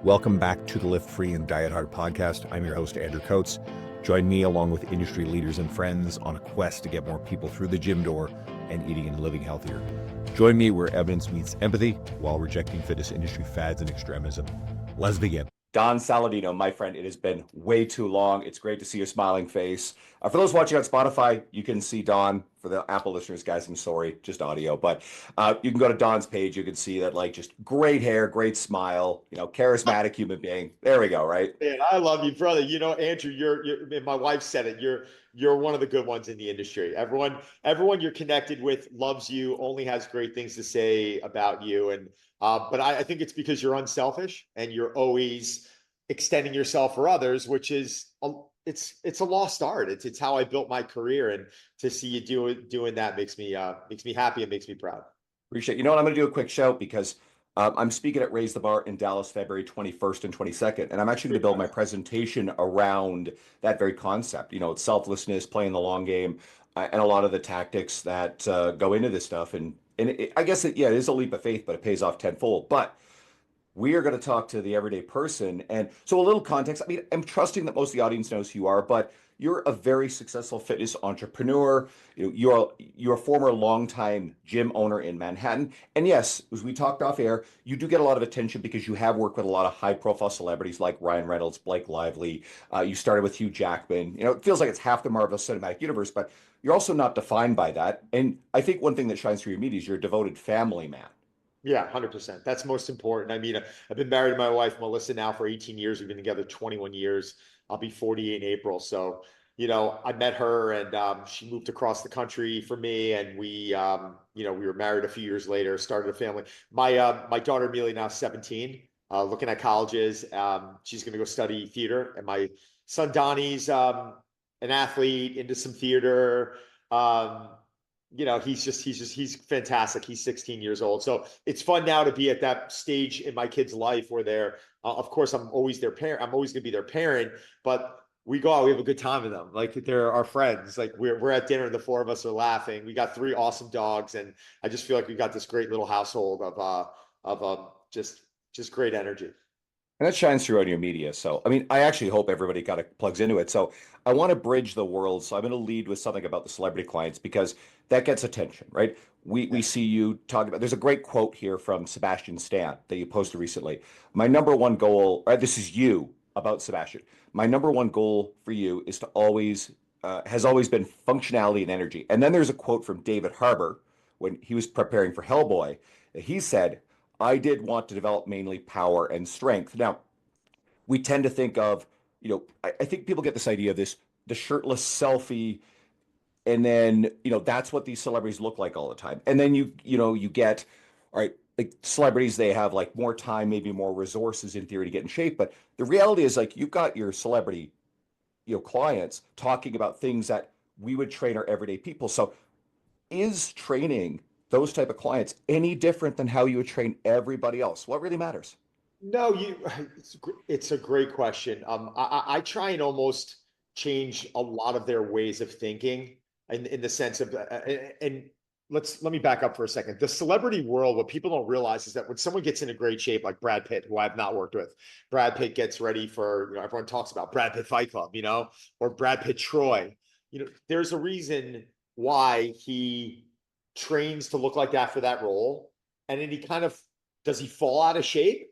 Welcome back to the Lift Free and Diet Hard podcast. I'm your host, Andrew Coates. Join me along with industry leaders and friends on a quest to get more people through the gym door and eating and living healthier. Join me where evidence meets empathy while rejecting fitness industry fads and extremism. Let's begin. Don Saladino, my friend, it has been way too long. It's great to see your smiling face. For those watching on Spotify, you can see Don. For the Apple listeners, guys, I'm sorry, just audio. But you can go to Don's page. You can see that, like, just great hair, great smile, charismatic human being. There we go, right? Man, I love you, brother. Andrew, and my wife said it. You're one of the good ones in the industry. Everyone you're connected with loves you, only has great things to say about you. And but I think it's because you're unselfish and you're always extending yourself for others, which is it's a lost art. It's how I built my career, and to see you doing that makes me happy and makes me proud. Appreciate it. You know what? I'm going to do a quick shout because I'm speaking at Raise the Bar in Dallas, February 21st and 22nd, and I'm actually going to build my presentation around that very concept. It's selflessness, playing the long game, and a lot of the tactics that go into this stuff. And I guess it is a leap of faith, but it pays off tenfold. But we are going to talk to the everyday person. And so a little context. I mean, I'm trusting that most of the audience knows who you are, but you're a very successful fitness entrepreneur. You're a former longtime gym owner in Manhattan. And yes, as we talked off air, you do get a lot of attention because you have worked with a lot of high profile celebrities like Ryan Reynolds, Blake Lively. You started with Hugh Jackman. It feels like it's half the Marvel Cinematic Universe, but you're also not defined by that. And I think one thing that shines through your media is you're a devoted family man. Yeah, 100%. That's most important. I mean, I've been married to my wife, Melissa, now for 18 years. We've been together 21 years. I'll be 48 in April. So, I met her, and she moved across the country for me. And we were married a few years later, started a family. My daughter, Amelia, now 17, looking at colleges. She's going to go study theater. And my son, Donnie's an athlete, into some theater. He's fantastic. He's 16 years old. So it's fun now to be at that stage in my kid's life where they're, of course, I'm always their parent. I'm always going to be their parent, but we go out, we have a good time with them. Like, they're our friends. Like, we're at dinner, the four of us are laughing. We got 3 awesome dogs. And I just feel like we got this great little household of just great energy. And that shines through on your media. So, I mean, I actually hope everybody kind of plugs into it. So, I want to bridge the world. So, I'm going to lead with something about the celebrity clients because that gets attention, right? We see you talking about. There's a great quote here from Sebastian Stan that you posted recently. My number one goal, this is you about Sebastian. My number one goal for you is to has always been functionality and energy. And then there's a quote from David Harbour when he was preparing for Hellboy. He said, I did want to develop mainly power and strength. Now, we tend to think of, I think people get this idea of the shirtless selfie, and then, that's what these celebrities look like all the time. And then you get, all right, like celebrities, they have like more time, maybe more resources in theory to get in shape. But the reality is, like, you've got your celebrity, clients talking about things that we would train our everyday people. So is training those type of clients any different than how you would train everybody else? What really matters? No, it's a great question. I try and almost change a lot of their ways of thinking in the sense of, and let me back up for a second. The celebrity world, what people don't realize is that when someone gets into great shape, like Brad Pitt, who I've not worked with, Brad Pitt gets ready for, everyone talks about Brad Pitt Fight Club, or Brad Pitt Troy. There's a reason why he trains to look like that for that role. And then does he fall out of shape?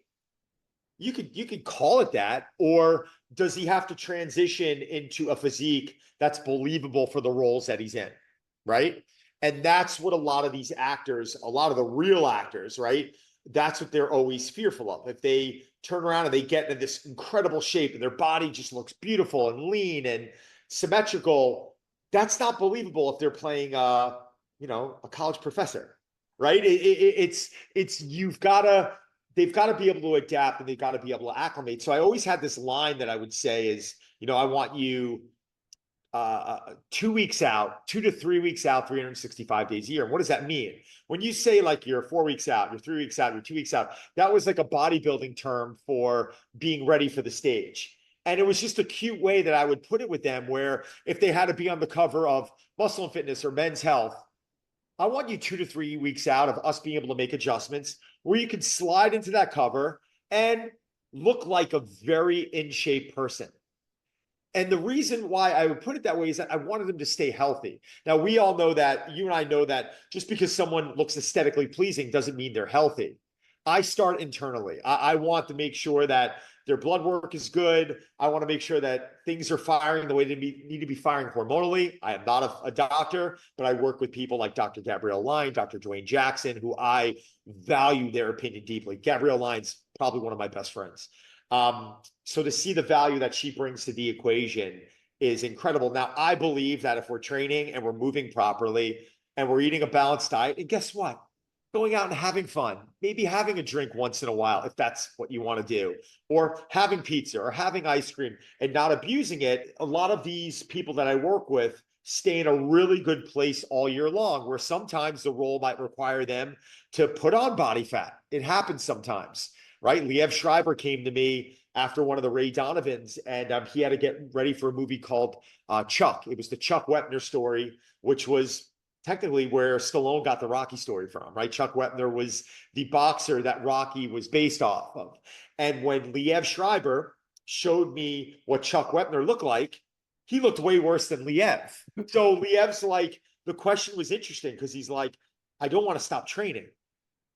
You could call it that, or does he have to transition into a physique that's believable for the roles that he's in, right? And that's what a lot of these actors, a lot of the real actors, right? That's what they're always fearful of. If they turn around and they get into this incredible shape and their body just looks beautiful and lean and symmetrical, that's not believable if they're playing a college professor, right? They've got to be able to adapt, and they've got to be able to acclimate. So I always had this line that I would say is, I want you 2 weeks out, 2 to 3 weeks out, 365 days a year. And what does that mean? When you say like you're 4 weeks out, you're 3 weeks out, you're 2 weeks out, that was like a bodybuilding term for being ready for the stage. And it was just a cute way that I would put it with them, where if they had to be on the cover of Muscle and Fitness or Men's Health, I want you 2 to 3 weeks out of us being able to make adjustments where you can slide into that cover and look like a very in shape person. And the reason why I would put it that way is that I wanted them to stay healthy. Now, we all know that, you and I know that just because someone looks aesthetically pleasing doesn't mean they're healthy. I start internally. I want to make sure that their blood work is good. I want to make sure that things are firing the way they need to be firing hormonally. I am not a doctor, but I work with people like Dr. Gabrielle Line, Dr. Dwayne Jackson, who I value their opinion deeply. Gabrielle Line's probably one of my best friends. So to see the value that she brings to the equation is incredible. Now, I believe that if we're training and we're moving properly and we're eating a balanced diet, and guess what? Going out and having fun, maybe having a drink once in a while, if that's what you want to do, or having pizza or having ice cream and not abusing it. A lot of these people that I work with stay in a really good place all year long, where sometimes the role might require them to put on body fat. It happens sometimes, right? Liev Schreiber came to me after one of the Ray Donovans, and he had to get ready for a movie called Chuck. It was the Chuck Wepner story, which was technically where Stallone got the Rocky story from, right? Chuck Wepner was the boxer that Rocky was based off of. And when Liev Schreiber showed me what Chuck Wepner looked like, he looked way worse than Liev. So Liev's like, the question was interesting because he's like, I don't want to stop training.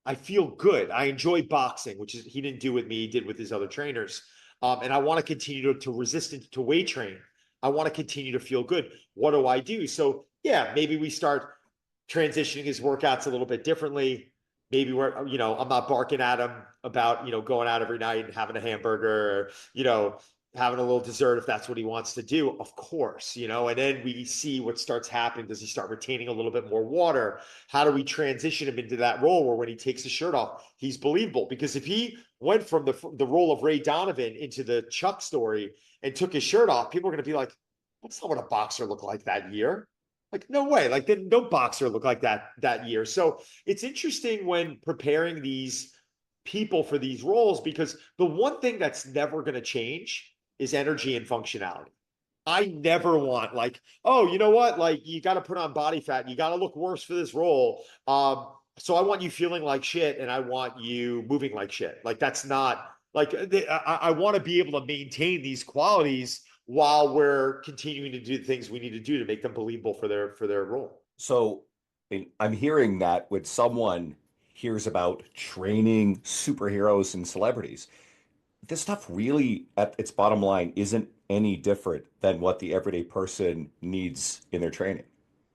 I feel good. I enjoy boxing, which is he didn't do with me, he did with his other trainers. And I want to continue to resist it, to weight train. I want to continue to feel good. What do I do? So yeah, maybe we start transitioning his workouts a little bit differently. Maybe we're, I'm not barking at him about, going out every night and having a hamburger, or, having a little dessert if that's what he wants to do, of course, and then we see what starts happening. Does he start retaining a little bit more water? How do we transition him into that role where when he takes his shirt off, he's believable? Because if he went from the role of Ray Donovan into the Chuck story and took his shirt off, people are going to be like, that's not what a boxer looked like that year. Like, no way. Like, then no boxer looked like that year. So it's interesting when preparing these people for these roles, because the one thing that's never going to change is energy and functionality. I never want like, oh, you know what? Like you got to put on body fat. You got to look worse for this role. So I want you feeling like shit and I want you moving like shit. Like that's not like, I want to be able to maintain these qualities while we're continuing to do the things we need to do to make them believable for their role. So I'm hearing that when someone hears about training superheroes and celebrities, this stuff really, at its bottom line, isn't any different than what the everyday person needs in their training.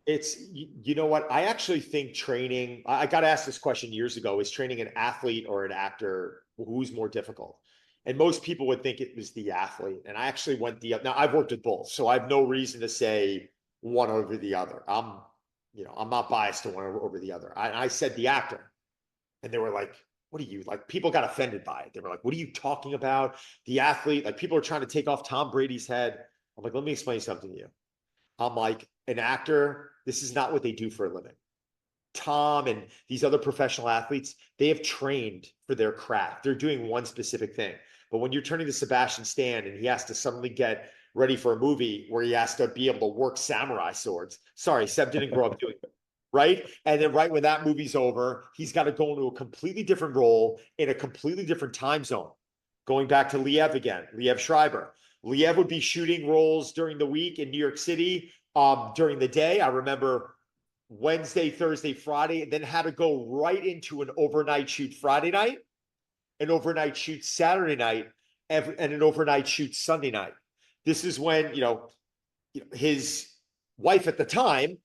It's, you know what? I actually think training, I got asked this question years ago, is training an athlete or an actor, who's more difficult? And most people would think it was the athlete. And I actually went now I've worked with both, so I have no reason to say one over the other. I'm not biased to one over the other. I said the actor, and they were like, what are you like? People got offended by it. They were like, what are you talking about? The athlete, like people are trying to take off Tom Brady's head. I'm like, let me explain something to you. I'm like, an actor, this is not what they do for a living. Tom and these other professional athletes, they have trained for their craft. They're doing one specific thing. But when you're turning to Sebastian Stan and he has to suddenly get ready for a movie where he has to be able to work samurai swords. Sorry, Seb didn't grow up doing it. Right. And then right when that movie's over, he's got to go into a completely different role in a completely different time zone. Going back to Liev again, Liev Schreiber. Liev would be shooting roles during the week in New York City during the day. I remember Wednesday, Thursday, Friday, and then had to go right into an overnight shoot Friday night, an overnight shoot Saturday night, and an overnight shoot Sunday night. This is when, his wife at the time,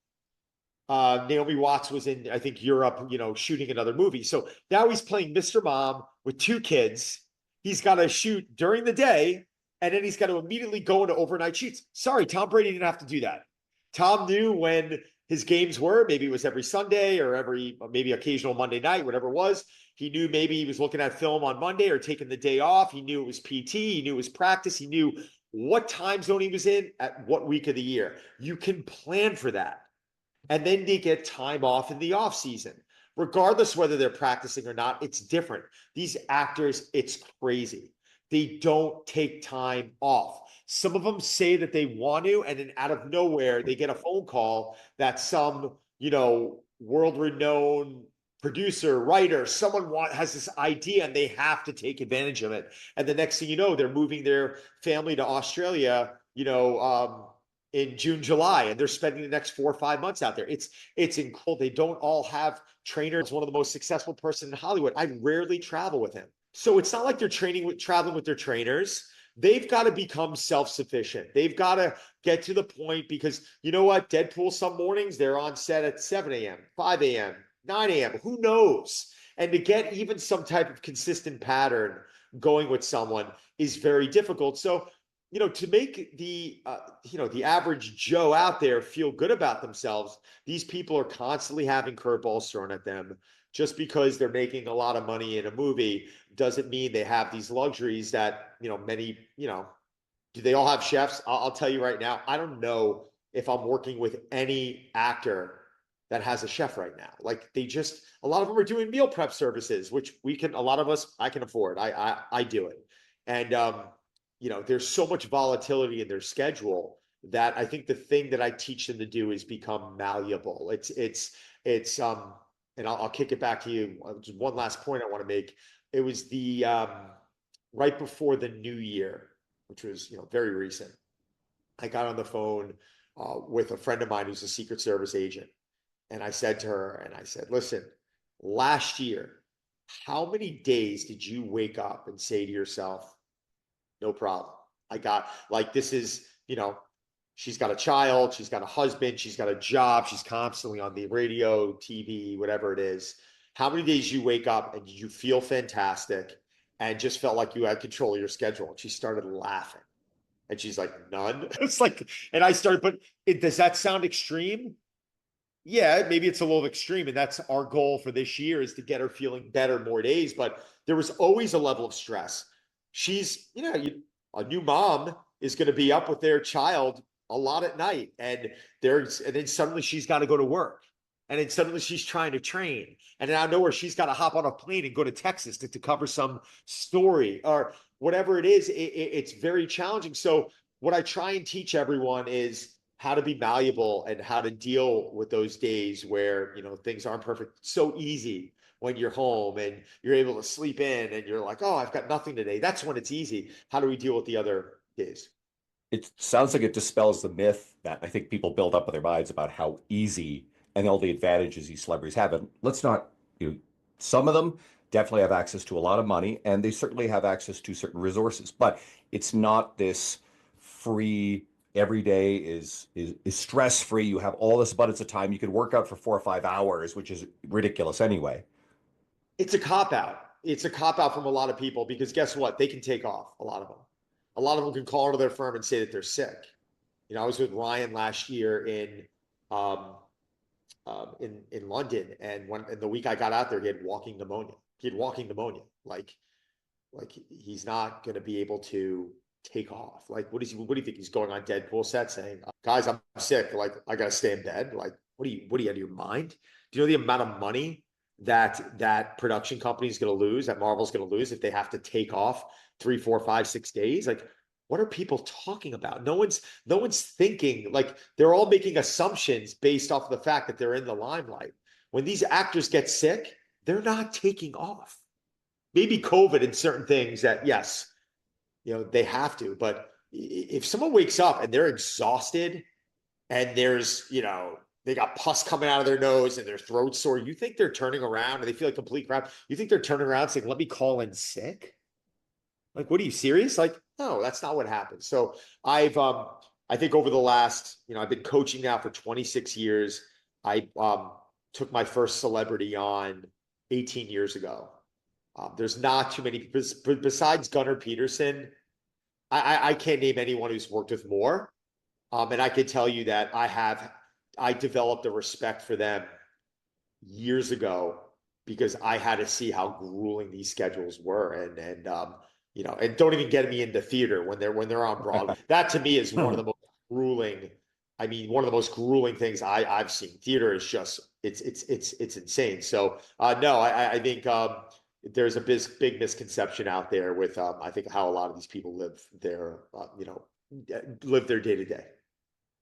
Naomi Watts, was in, I think, Europe, shooting another movie. So now he's playing Mr. Mom with two kids. He's got to shoot during the day, and then he's got to immediately go into overnight shoots. Sorry, Tom Brady didn't have to do that. Tom knew when his games were. Maybe it was every Sunday or maybe occasional Monday night, whatever it was. He knew maybe he was looking at film on Monday or taking the day off. He knew it was PT. He knew it was practice. He knew what time zone he was in at what week of the year. You can plan for that. And then they get time off in the off season. Regardless whether they're practicing or not, it's different. These actors, it's crazy. They don't take time off. Some of them say that they want to, and then out of nowhere, they get a phone call that some, world-renowned producer, writer, has this idea and they have to take advantage of it. And the next thing you know, they're moving their family to Australia, in June, July, and they're spending the next 4 or 5 months out there. It's incredible. They don't all have trainers. One of the most successful person in Hollywood. I rarely travel with him. So it's not like they're traveling with their trainers. They've got to become self-sufficient. They've got to get to the point because you know what? Deadpool, some mornings they're on set at 7 a.m., 5 a.m., 9 a.m. Who knows? And to get even some type of consistent pattern going with someone is very difficult. So, to make the average Joe out there feel good about themselves, these people are constantly having curveballs thrown at them. Just because they're making a lot of money in a movie doesn't mean they have these luxuries that, do they all have chefs? I'll tell you right now, I don't know if I'm working with any actor that has a chef right now. Like a lot of them are doing meal prep services, which a lot of us, I can afford. I do it. And, there's so much volatility in their schedule that I think the thing that I teach them to do is become malleable. And I'll kick it back to you. Just one last point I want to make. It was the right before the new year, which was very recent. I got on the phone with a friend of mine who's a Secret Service agent, and I said to her, and I said, "Listen, last year, how many days did you wake up and say to yourself, no problem? I got this is She's got a child, she's got a husband, she's got a job, she's constantly on the radio, TV, whatever it is. How many days you wake up and you feel fantastic and just felt like you had control of your schedule?" And she started laughing. And she's like, "None." It's like, and I started, but does that sound extreme? Yeah, maybe it's a little extreme. And that's our goal for this year, is to get her feeling better more days. But there was always a level of stress. She's, a new mom is going to be up with their child a lot at night, and then suddenly she's got to go to work, and then suddenly she's trying to train, and then out of nowhere she's got to hop on a plane and go to Texas to cover some story or whatever it is. It's very challenging. So what I try and teach everyone is how to be malleable and how to deal with those days where things aren't perfect. It's so easy when you're home and you're able to sleep in and you're like, "Oh, I've got nothing today." That's when it's easy. How do we deal with the other days? It sounds like it dispels the myth that I think people build up in their minds about how easy and all the advantages these celebrities have. And let's not, some of them definitely have access to a lot of money, and they certainly have access to certain resources, but it's not this free, every day is stress free. You have all this abundance of time. You can work out for 4 or 5 hours, which is ridiculous anyway. It's a cop out. It's a cop out from a lot of people because guess what? They can take off, a lot of them. A lot of them can call into their firm and say that they're sick. I was with Ryan last year um, in London, and the week I got out there, he had walking pneumonia. He had walking pneumonia. Like he's not going to be able to take off. Like, what do you think? He's going on Deadpool set saying, "Guys, I'm sick. Like, I got to stay in bed." Like, what are you out of your mind? Do you know the amount of money that production company is going to lose, that Marvel's going to lose if they have to take off 3, 4, 5, 6 days? Like, what are people talking about? No one's thinking. Like, they're all making assumptions based off of the fact that they're in the limelight. When these actors get sick, they're not taking off. Maybe COVID and certain things that, yes, they have to. But if someone wakes up and they're exhausted and they got pus coming out of their nose and their throat sore, you think they're turning around and they feel like complete crap? You think they're turning around saying, "Let me call in sick"? Like, what are you serious? Like, no, that's not what happens. So I think over the last, I've been coaching now for 26 years. I took my first celebrity on 18 years ago. There's not too many besides Gunnar Peterson. I can't name anyone who's worked with more. And I can tell you that I developed a respect for them years ago because I had to see how grueling these schedules were. And don't even get me into theater when they're on Broadway. That to me is one of the most grueling. I mean, one of the most grueling things I've seen. Theater is just it's insane. So no, I think there's a big misconception out there with I think how a lot of these people live their day to day.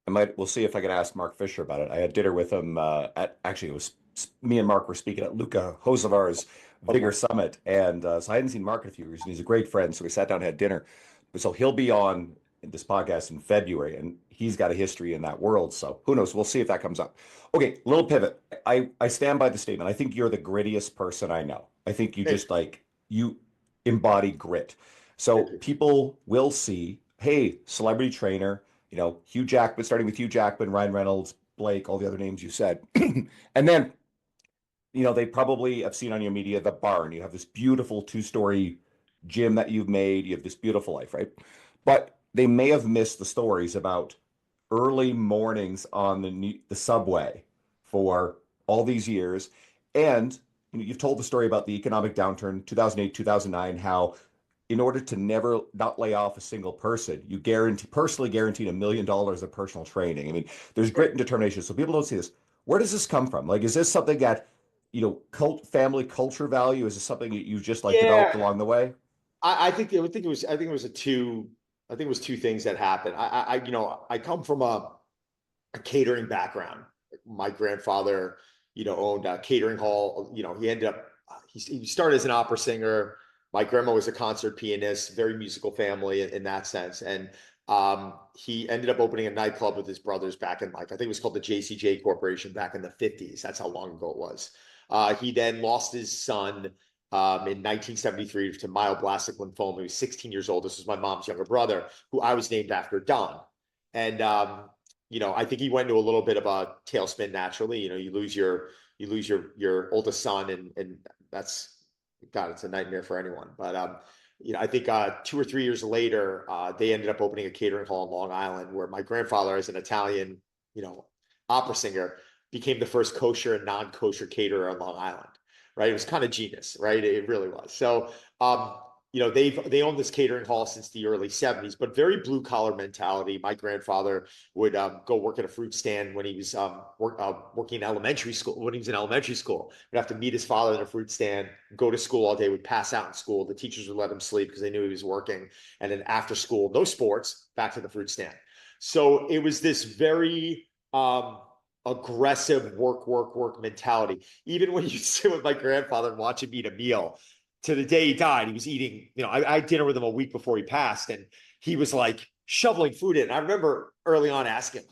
We'll see if I can ask Mark Fisher about it. I had dinner with him at, actually, it was me and Mark were speaking at Luca Hosevar's Vigor Summit, and so I hadn't seen Mark in a few years, and he's a great friend. So we sat down and had dinner. So he'll be on this podcast in February, and he's got a history in that world. So who knows? We'll see if that comes up. Okay, little pivot. I stand by the statement. I think you're the grittiest person I know. I think you Thank just like you embody grit. So you. people will see, hey, celebrity trainer, Hugh Jackman, starting with Hugh Jackman, Ryan Reynolds, Blake, all the other names you said. And then, they probably have seen on your media the barn. You have this beautiful two-story gym that you've made. You have this beautiful life, right? But they may have missed the stories about early mornings on the subway for all these years. And you've told the story about the economic downturn, 2008, 2009, how in order to never not lay off a single person, you personally guaranteed $1 million of personal training. I mean, there's grit and determination. So people don't see this. Where does this come from? Like, is this something that, family culture value? Is this something that you just like developed Yeah, along the way? I think it was two things that happened. I come from a catering background. My grandfather, owned a catering hall. He ended up he started as an opera singer. My grandma was a concert pianist, very musical family in that sense. And he ended up opening a nightclub with his brothers back in, like, I think it was called the JCJ Corporation back in the 50s. That's how long ago it was. He then lost his son in 1973 to myoblastic lymphoma. He was 16 years old. This was my mom's younger brother, who I was named after, Don. And I think he went into a little bit of a tailspin naturally. You lose your oldest son, and that's, God, it's a nightmare for anyone. But I think 2 or 3 years later, they ended up opening a catering hall in Long Island, where my grandfather, as an Italian, opera singer, became the first kosher and non-kosher caterer on Long Island. Right? It was kind of genius, right? It really was. So, they owned this catering hall since the early 70s, but very blue collar mentality. My grandfather would go work at a fruit stand when he was working in elementary school. When he was in elementary school, he'd have to meet his father in a fruit stand, go to school all day, would pass out in school. The teachers would let him sleep because they knew he was working. And then after school, no sports, back to the fruit stand. So it was this very aggressive work mentality. Even when you sit with my grandfather and watch him eat a meal, to the day he died, he was eating, I had dinner with him a week before he passed, and he was like shoveling food in. I remember early on asking him,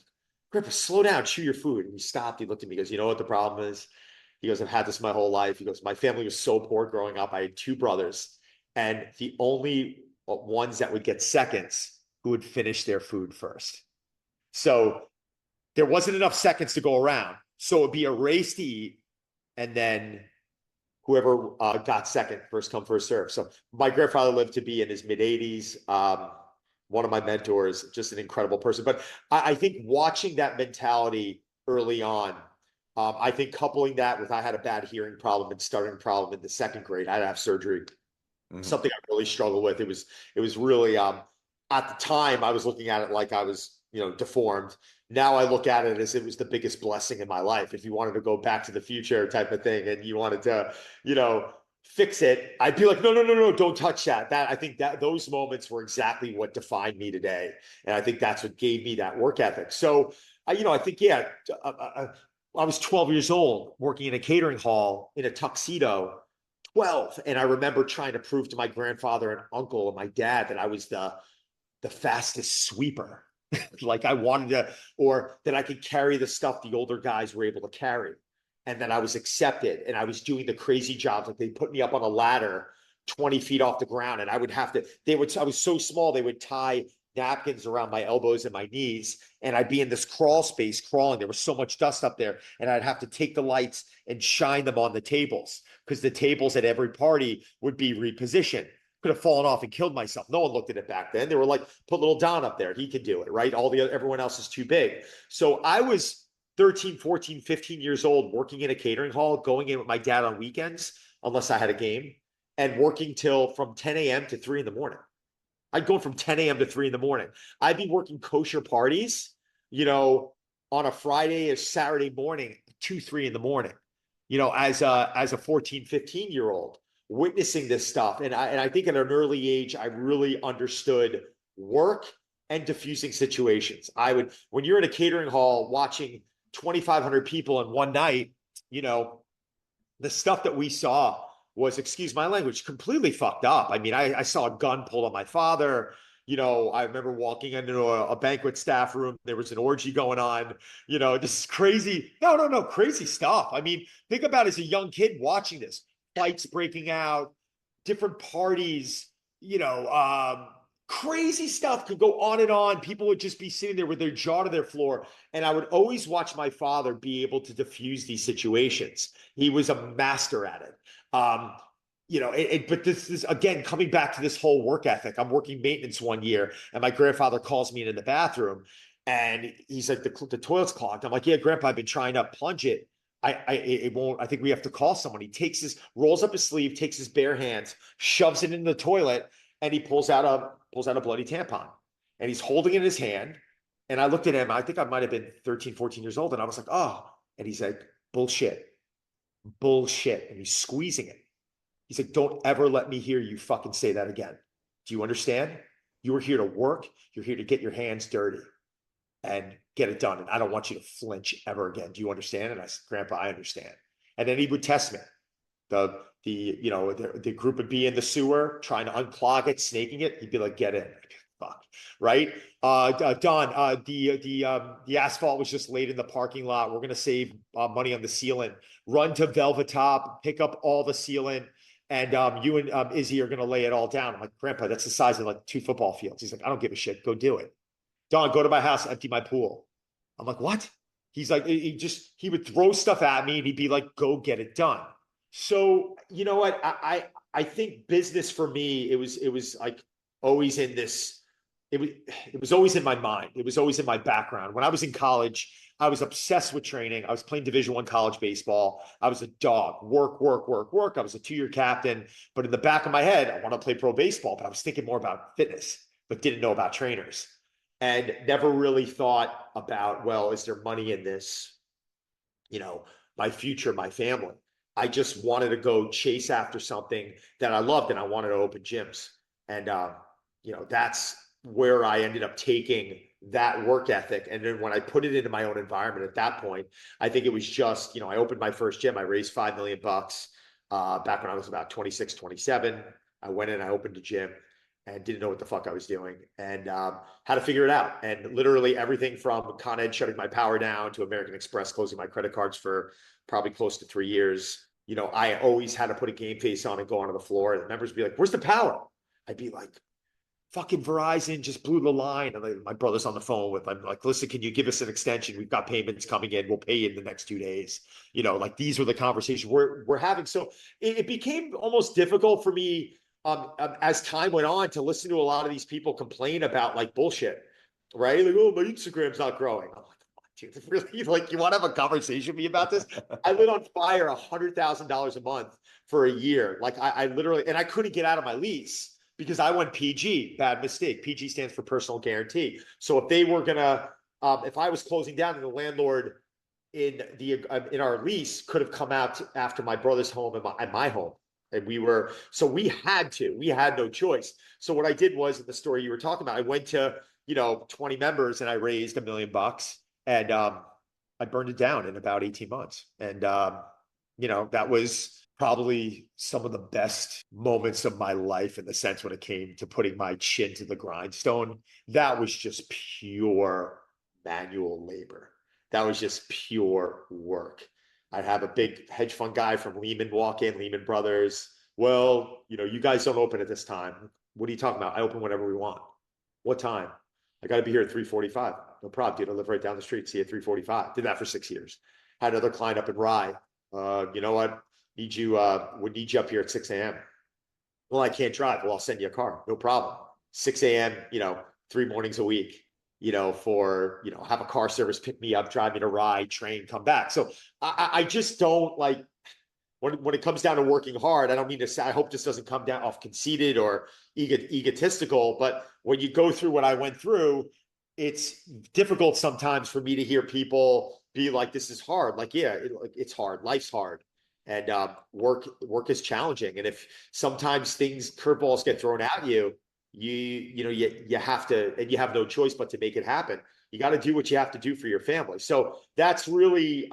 Grandpa, slow down, chew your food. And he stopped. He looked at me, he goes, you know what the problem is? He goes, I've had this my whole life. He goes, my family was so poor growing up. I had two brothers, and the only ones that would get seconds who would finish their food first. So there wasn't enough seconds to go around. So it'd be a race to eat, and then whoever got second, first come, first serve. So my grandfather lived to be in his mid 80s. One of my mentors, just an incredible person. But I think watching that mentality early on, I think coupling that with, I had a bad hearing problem and starting problem in the second grade. I had to have surgery. Something I really struggled with. It was really at the time I was looking at it like I was, deformed. Now I look at it as it was the biggest blessing in my life. If you wanted to go back to the future type of thing and you wanted to, fix it, I'd be like, no, don't touch that. I think that those moments were exactly what defined me today. And I think that's what gave me that work ethic. So, I think, yeah, I was 12 years old working in a catering hall in a tuxedo, 12. And I remember trying to prove to my grandfather and uncle and my dad that I was the fastest sweeper. Like I wanted to, or that I could carry the stuff the older guys were able to carry. And then I was accepted, and I was doing the crazy jobs. Like they put me up on a ladder 20 feet off the ground, and I was so small, they would tie napkins around my elbows and my knees, and I'd be in this crawl space crawling. There was so much dust up there, and I'd have to take the lights and shine them on the tables, because the tables at every party would be repositioned. Could have fallen off and killed myself. No one looked at it back then. They were like, put little Don up there. He can do it, right? Everyone else is too big. So I was 13, 14, 15 years old, working in a catering hall, going in with my dad on weekends, unless I had a game, and working till from 10 a.m. to 3 in the morning. I'd go from 10 a.m. to 3 in the morning. I'd be working kosher parties, on a Friday or Saturday morning, 2, 3 in the morning, as a 14, 15-year-old, witnessing this stuff. And I think at an early age, I really understood work and diffusing situations. When you're in a catering hall watching 2,500 people in one night, you know, the stuff that we saw was, excuse my language, completely fucked up. I mean, I saw a gun pulled on my father. You know, I remember walking into a banquet staff room. There was an orgy going on. You know, this is crazy. No, no, no, crazy stuff. I mean, think about as a young kid watching this, fights breaking out, different parties, crazy stuff could go on and on. People would just be sitting there with their jaw to their floor. And I would always watch my father be able to diffuse these situations. He was a master at it. But this is again coming back to this whole work ethic. I'm working maintenance one year, and my grandfather calls me in the bathroom, and he's like, the toilet's clogged. I'm like, yeah, Grandpa, I've been trying to plunge it. It won't. I think we have to call someone. He rolls up his sleeve, takes his bare hands, shoves it in the toilet, and he pulls out a bloody tampon, and he's holding it in his hand. And I looked at him. I think I might have been 13, 14 years old, and I was like, oh. And he's like, bullshit, bullshit, and he's squeezing it. He's like, don't ever let me hear you fucking say that again. Do you understand? You are here to work. You're here to get your hands dirty and get it done. And I don't want you to flinch ever again. Do you understand? And I said, Grandpa, I understand. And then he would test me. The group would be in the sewer trying to unclog it, snaking it. He'd be like, get in. Fuck. Right. Don, the asphalt was just laid in the parking lot. We're going to save money on the sealant. Run to Velvet Top, pick up all the sealant. And you and Izzy are going to lay it all down. I'm like, Grandpa, that's the size of like 2 football fields. He's like, I don't give a shit. Go do it. Don, go to my house, empty my pool. I'm like, what? He's like, he would throw stuff at me and he'd be like, go get it done. So, you know what? I think business for me, it was like always in this, it was always in my mind. It was always in my background. When I was in college, I was obsessed with training. I was playing Division I college baseball. I was a dog. Work, work, work, work. I was a 2-year captain. But in the back of my head, I want to play pro baseball, but I was thinking more about fitness, but didn't know about trainers. And never really thought about, well, is there money in this? My future, my family. I just wanted to go chase after something that I loved, and I wanted to open gyms. And, that's where I ended up taking that work ethic. And then when I put it into my own environment at that point, I think it was just, I opened my first gym. I raised $5 million back when I was about 26, 27. I went in, I opened a gym and didn't know what the fuck I was doing and had to figure it out. And literally everything from Con Ed shutting my power down to American Express closing my credit cards for probably close to 3 years. I always had to put a game face on and go onto the floor. And the members would be like, where's the power? I'd be like, fucking Verizon just blew the line. And my brother's on the phone with, I'm like, listen, can you give us an extension? We've got payments coming in. We'll pay you in the next 2 days. These were the conversations we're having. So it became almost difficult for me as time went on to listen to a lot of these people complain about like bullshit, right? Like, oh, my Instagram's not growing. I'm like, dude, really? Like, you want to have a conversation with me about this? I lit on fire $100,000 a month for a year. Like I literally, and I couldn't get out of my lease because I went PG, bad mistake. PG stands for personal guarantee. So if they were gonna, if I was closing down and the landlord in our lease could have come out after my brother's home and my home. And we had no choice. So what I did was in the story you were talking about, I went to, 20 members and I raised $1 million and I burned it down in about 18 months. And, that was probably some of the best moments of my life in the sense when it came to putting my chin to the grindstone. That was just pure manual labor. That was just pure work. I'd have a big hedge fund guy from Lehman walk in, Lehman Brothers. Well, you guys don't open at this time. What are you talking about? I open whenever we want. What time? I got to be here at 3:45. No problem, dude. I live right down the street. See you at 3:45. Did that for 6 years. Had another client up in Rye. You know what? Would need you up here at 6 a.m. Well, I can't drive. Well, I'll send you a car. No problem. 6 a.m., 3 mornings a week. Have a car service, pick me up, drive me to Rye, train, come back. So I just don't like when it comes down to working hard. I don't mean to say, I hope this doesn't come down off conceited or egotistical, but when you go through what I went through, it's difficult sometimes for me to hear people be like, this is hard. Like, yeah, it's hard. Life's hard. And work is challenging. And if sometimes curveballs get thrown at you, you have to, and you have no choice but to make it happen. You got to do what you have to do for your family. So that's really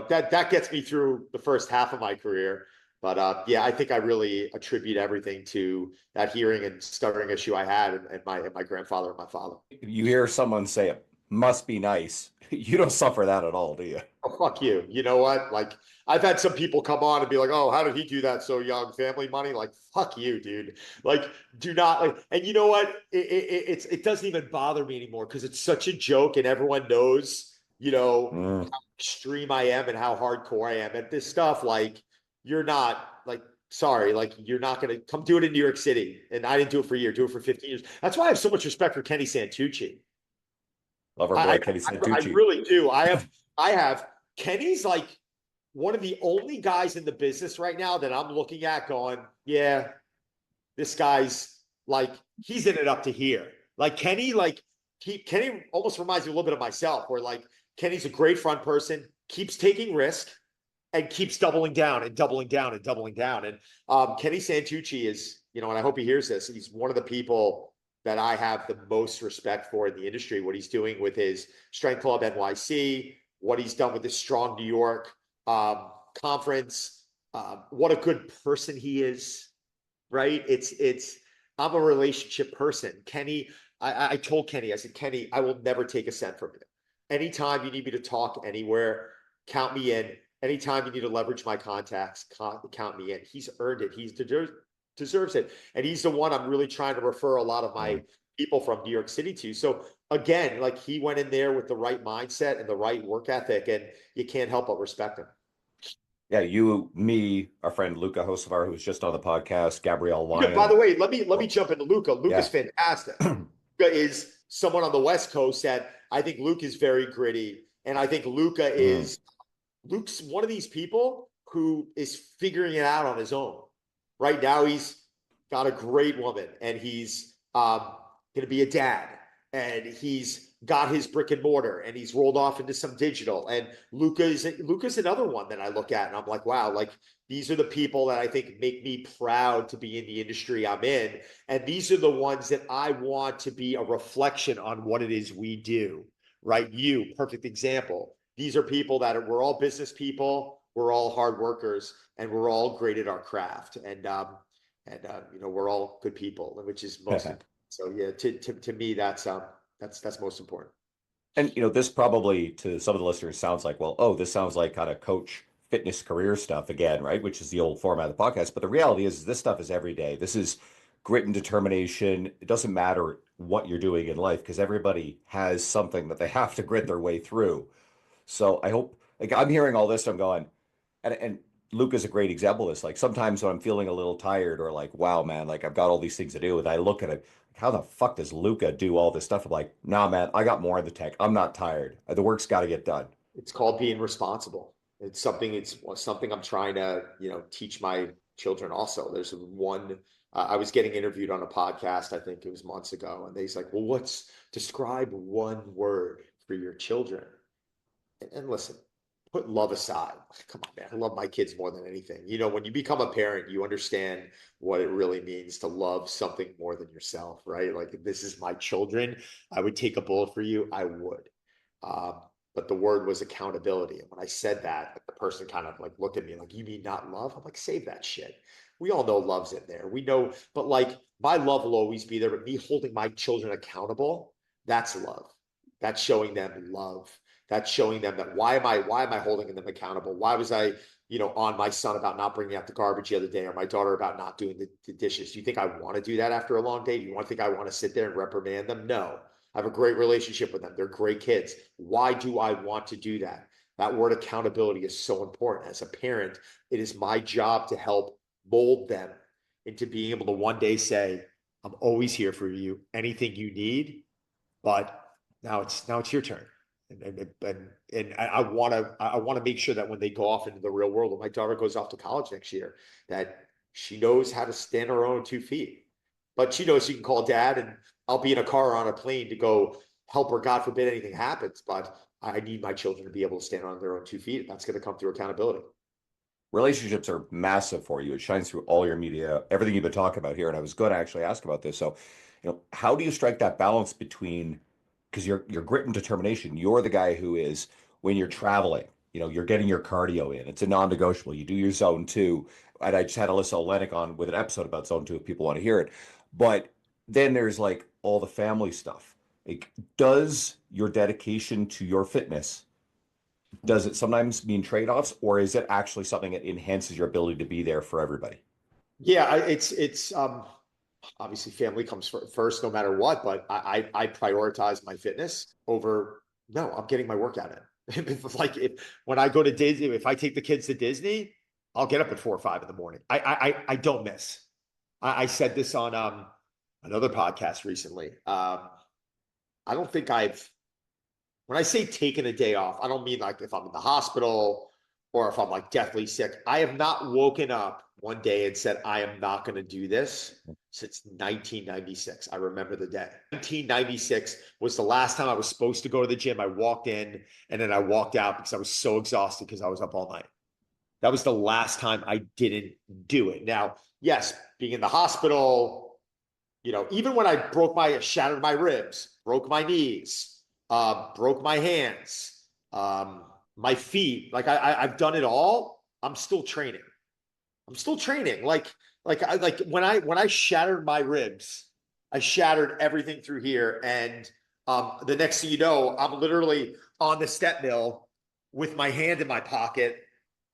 that gets me through the first half of my career. But yeah, I think I really attribute everything to that hearing and stuttering issue I had, and my grandfather and my father. You hear someone say it must be nice. You don't suffer that at all, do you? Oh, fuck you. You know what? Like, I've had some people come on and be like, "Oh, how did he do that so young? Family money?" Like, fuck you, dude. Like, do not like. And you know what? It doesn't even bother me anymore because it's such a joke, and everyone knows, Mm. how extreme I am and how hardcore I am at this stuff. Like, you're not like. Sorry, like you're not gonna come do it in New York City, and I didn't do it for a year, do it for 15 years. That's why I have so much respect for Kenny Santucci. Love our I boy Kenny I Santucci. really do. I have Kenny's like one of the only guys in the business right now that I'm looking at going, yeah, this guy's like he's in it up to here. Like Kenny, Kenny almost reminds me a little bit of myself, where like Kenny's a great front person, keeps taking risk and keeps doubling down and doubling down and doubling down. And Kenny Santucci is, and I hope he hears this. He's one of the people that I have the most respect for in the industry. What he's doing with his Strength Club NYC, what he's done with his Strong New York conference. What a good person he is, right? It's. I'm a relationship person, Kenny. I told Kenny, I said, Kenny, I will never take a cent from you. Anytime you need me to talk anywhere, count me in. Anytime you need to leverage my contacts, count me in. He's earned it. He deserves it. And he's the one I'm really trying to refer a lot of my people from New York City to. So again, like he went in there with the right mindset and the right work ethic, and you can't help but respect him. Yeah, you, me, our friend Luca Hocevar, who was just on the podcast, Gabrielle Luka, by Lyon. the way, let me Oh, jump into Luca. Luca's yeah. fantastic. Luca is someone on the West Coast that I think Luke is very gritty, and I think Mm. Luke's one of these people who is figuring it out on his own. Right now, he's got a great woman, and he's going to be a dad, and he's got his brick and mortar, and he's rolled off into some digital. And Luca's another one that I look at, and I'm like, wow, like these are the people that I think make me proud to be in the industry I'm in, and these are the ones that I want to be a reflection on what it is we do. Right? You, perfect example. These are people that we're all business people, we're all hard workers, and we're all great at our craft. And we're all good people, which is most important. So yeah, to me, that's most important. And this probably to some of the listeners sounds like, well, oh, this sounds like kind of coach fitness career stuff again, right? Which is the old format of the podcast. But the reality is this stuff is every day. This is grit and determination. It doesn't matter what you're doing in life because everybody has something that they have to grit their way through. So I hope, like, I'm hearing all this, I'm going, and Luke is a great example of this. Like sometimes when I'm feeling a little tired or like, wow, man, like I've got all these things to do, and I look at it, how the fuck does Luca do all this stuff? I'm like, nah, man, I got more of the tech. I'm not tired. The work's got to get done. It's called being responsible. It's something I'm trying to, teach my children also. There's one, I was getting interviewed on a podcast, I think it was months ago, and they's like, well, describe one word for your children. And listen, put love aside. Come on, man. I love my kids more than anything. When you become a parent, you understand what it really means to love something more than yourself, right? Like, if this is my children, I would take a bullet for you. I would. Um, but the word was accountability. And when I said that, the person kind of like looked at me like, you mean not love? I'm like, save that shit. We all know love's in there. We know, but like my love will always be there. But me holding my children accountable, that's love. That's showing them love. That's showing them that why am I holding them accountable? Why was I, on my son about not bringing out the garbage the other day, or my daughter about not doing the dishes? Do you think I want to do that after a long day? Do you want to think I want to sit there and reprimand them? No. I have a great relationship with them. They're great kids. Why do I want to do that? That word accountability is so important. As a parent, it is my job to help mold them into being able to one day say, I'm always here for you. Anything you need, but now it's your turn. And I want to make sure that when they go off into the real world, when my daughter goes off to college next year, that she knows how to stand on her own 2 feet. But she knows she can call dad, and I'll be in a car or on a plane to go help her. God forbid anything happens. But I need my children to be able to stand on their own 2 feet. That's going to come through accountability. Relationships are massive for you. It shines through all your media, everything you've been talking about here. And I was going to actually ask about this. So, how do you strike that balance between, because you're grit and determination, you're the guy who is when you're traveling. you're getting your cardio in. It's a non-negotiable. You do your zone two. And I just had Alyssa Olenek on with an episode about zone two if people want to hear it. But then there's like all the family stuff. Like, does your dedication to your fitness, does it sometimes mean trade-offs, or is it actually something that enhances your ability to be there for everybody? Yeah, it's obviously family comes first no matter what, but I prioritize my fitness over, no, I'm getting my workout in. Like when I go to Disney, if I take the kids to Disney, I'll get up at 4 or 5 in the morning. I don't miss. I said this on another podcast recently. I don't think I've, when I say taking a day off, I don't mean like if I'm in the hospital or if I'm like deathly sick. I have not woken up one day and said, I am not going to do this since 1996. I remember the day. 1996 was the last time I was supposed to go to the gym. I walked in and then I walked out because I was so exhausted because I was up all night. That was the last time I didn't do it. Now, yes, being in the hospital, even when I shattered my ribs, broke my knees, broke my hands, my feet, like I've done it all. I'm still training. I'm still training. Like when I shattered my ribs, I shattered everything through here. And the next thing you know, I'm literally on the step mill with my hand in my pocket,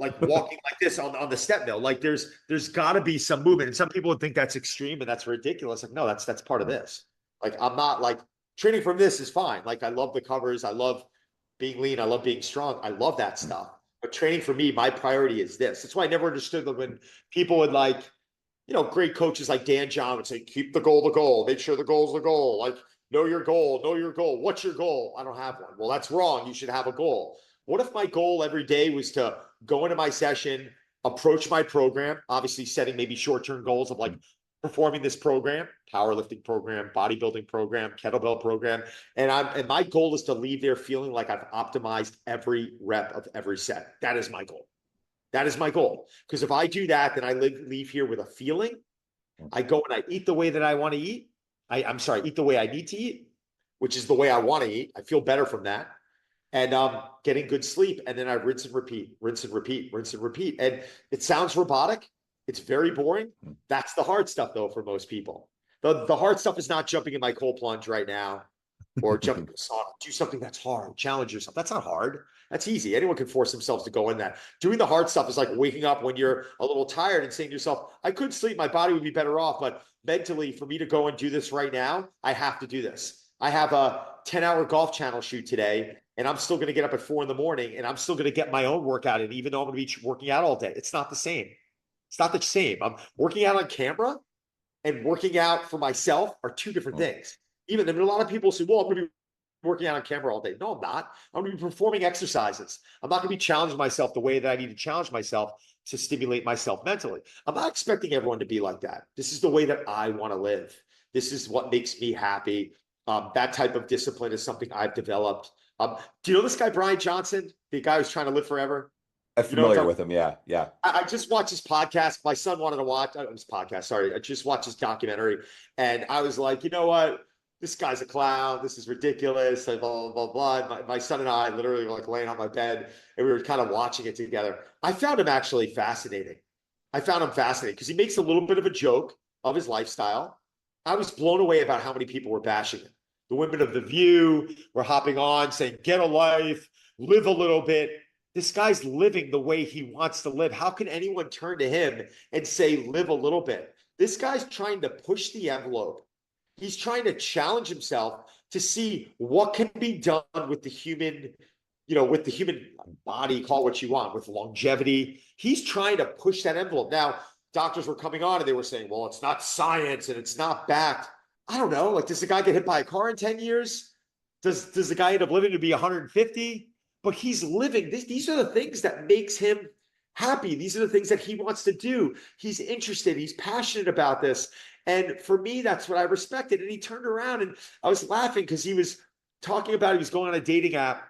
like walking like this on the step mill. Like there's got to be some movement. And some people would think that's extreme and that's ridiculous. Like, no, that's part of this. Like, I'm not like, training from this is fine. Like, I love the covers. I love being lean. I love being strong. I love that stuff. But training for me, my priority is this. That's why I never understood that when people would like, great coaches like Dan John would say, keep the goal. Make sure the goal's the goal. Like, know your goal. What's your goal? I don't have one. Well, that's wrong. You should have a goal. What if my goal every day was to go into my session, approach my program, obviously setting maybe short-term goals of like performing this program, powerlifting program, bodybuilding program, kettlebell program. And my goal is to leave there feeling like I've optimized every rep of every set. That is my goal. That is my goal. Because if I do that, then I leave here with a feeling. I go and I eat the way that I want to eat. I'm sorry, eat the way I need to eat, which is the way I want to eat. I feel better from that. And getting good sleep. And then I rinse and repeat, rinse and repeat, rinse and repeat. And it sounds robotic. It's very boring. That's the hard stuff, though, for most people. The hard stuff is not jumping in my cold plunge right now or jumping in the sauna. Do something that's hard. Challenge yourself. That's not hard. That's easy. Anyone can force themselves to go in that. Doing the hard stuff is like waking up when you're a little tired and saying to yourself, I could sleep. My body would be better off. But mentally, for me to go and do this right now, I have to do this. I have a 10-hour golf channel shoot today, and I'm still going to get up at 4 in the morning, and I'm still going to get my own workout in, even though I'm going to be working out all day. It's not the same. It's not the same. I'm working out on camera and working out for myself are two different things. Even a lot of people say, well, I'm going to be working out on camera all day. No, I'm not. I'm going to be performing exercises. I'm not going to be challenging myself the way that I need to challenge myself to stimulate myself mentally. I'm not expecting everyone to be like that. This is the way that I want to live. This is what makes me happy. That type of discipline is something I've developed. Do you know this guy, Brian Johnson, the guy who's trying to live forever? I'm familiar with him. Yeah. Yeah. I just watched his podcast. My son wanted to watch his podcast. Sorry. I just watched his documentary. And I was like, you know what? This guy's a clown. This is ridiculous. Blah, blah, blah, blah. My son and I literally were like laying on my bed and we were kind of watching it together. I found him actually fascinating. I found him fascinating because he makes a little bit of a joke of his lifestyle. I was blown away about how many people were bashing him. The women of The View were hopping on saying, get a life, live a little bit. This guy's living the way he wants to live. How can anyone turn to him and say, live a little bit? This guy's trying to push the envelope. He's trying to challenge himself to see what can be done with the human, with the human body, call it what you want, with longevity. He's trying to push that envelope. Now, doctors were coming on and they were saying, well, it's not science and it's not backed. I don't know. Like, does the guy get hit by a car in 10 years? Does the guy end up living to be 150? But he's living. These are the things that makes him happy. These are the things that he wants to do. He's interested. He's passionate about this. And for me, that's what I respected. And he turned around and I was laughing because he was talking about, he was going on a dating app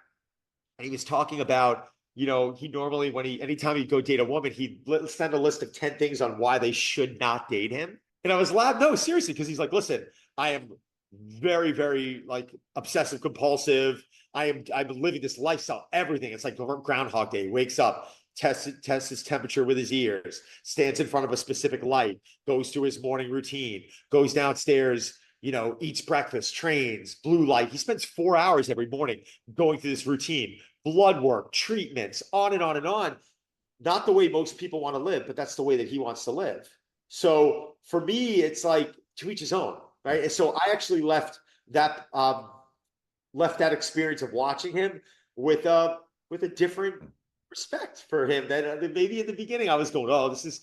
and he was talking about, he normally, anytime he'd go date a woman, he'd send a list of 10 things on why they should not date him. And I was laughing. No, seriously, because he's like, listen, I am very, very like obsessive compulsive. I'm living this lifestyle, everything. It's like Groundhog Day. Wakes up, tests his temperature with his ears, stands in front of a specific light, goes through his morning routine, goes downstairs, eats breakfast, trains, blue light. He spends 4 hours every morning going through this routine, blood work, treatments, on and on and on. Not the way most people want to live, but that's the way that he wants to live. So for me, it's like to each his own, right? And so I actually left that experience of watching him with a different respect for him than maybe in the beginning I was going, oh, this is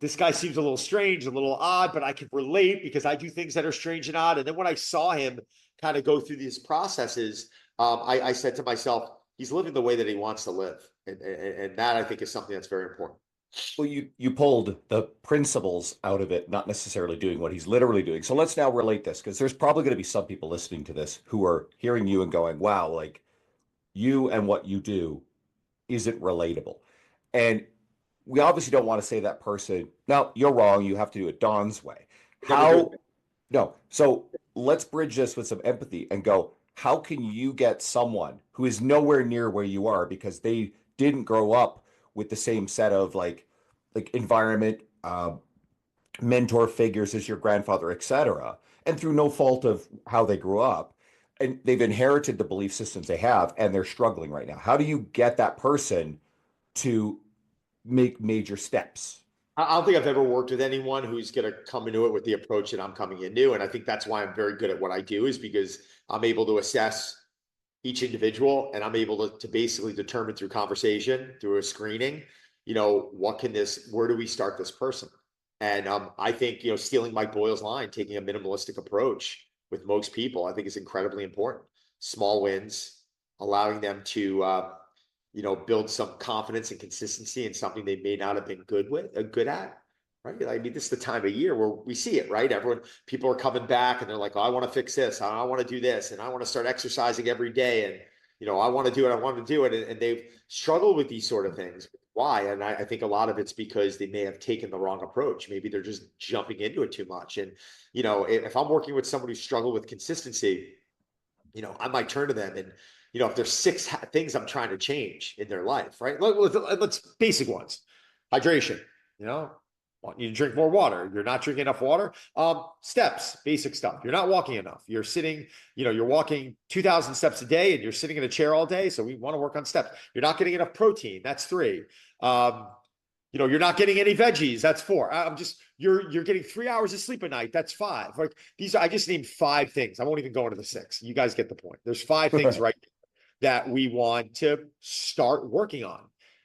this guy seems a little strange, a little odd, but I can relate because I do things that are strange and odd. And then when I saw him kind of go through these processes, I said to myself, he's living the way that he wants to live, and that I think is something that's very important. Well, you pulled the principles out of it, not necessarily doing what he's literally doing. So let's now relate this, because there's probably going to be some people listening to this who are hearing you and going, wow, like you and what you do isn't relatable. And we obviously don't want to say that person, no, you're wrong. You have to do it Don's way. Never do How, it. no. So let's bridge this with some empathy and go, how can you get someone who is nowhere near where you are because they didn't grow up with the same set of like environment, mentor figures as your grandfather, etc., and through no fault of how they grew up, and they've inherited the belief systems they have, and they're struggling right now. How do you get that person to make major steps? I don't think I've ever worked with anyone who's going to come into it with the approach that I'm coming into. And I think that's why I'm very good at what I do, is because I'm able to assess each individual and I'm able to basically determine through conversation, through a screening, where do we start this person? And I think, stealing Mike Boyle's line, taking a minimalistic approach with most people, I think is incredibly important. Small wins, allowing them to, build some confidence and consistency in something they may not have been good at. Right. I mean, this is the time of year where we see it, right? People are coming back and they're like, oh, I want to fix this. I want to do this. And I want to start exercising every day. And, I want to do it. I want to do it. And they've struggled with these sort of things. Why? And I think a lot of it's because they may have taken the wrong approach. Maybe they're just jumping into it too much. And, if I'm working with somebody who struggled with consistency, I might turn to them and, if there's six things I'm trying to change in their life, right? Let's basic ones. Hydration, want you to drink more water. You're not drinking enough water. Steps, basic stuff. You're not walking enough. You're sitting, you're walking 2,000 steps a day and you're sitting in a chair all day. So we want to work on steps. You're not getting enough protein. That's 3. You're not getting any veggies. That's 4. You're getting 3 hours of sleep a night. That's 5. Like I just named 5 things. I won't even go into the 6. You guys get the point. There's 5 things right that we want to start working on.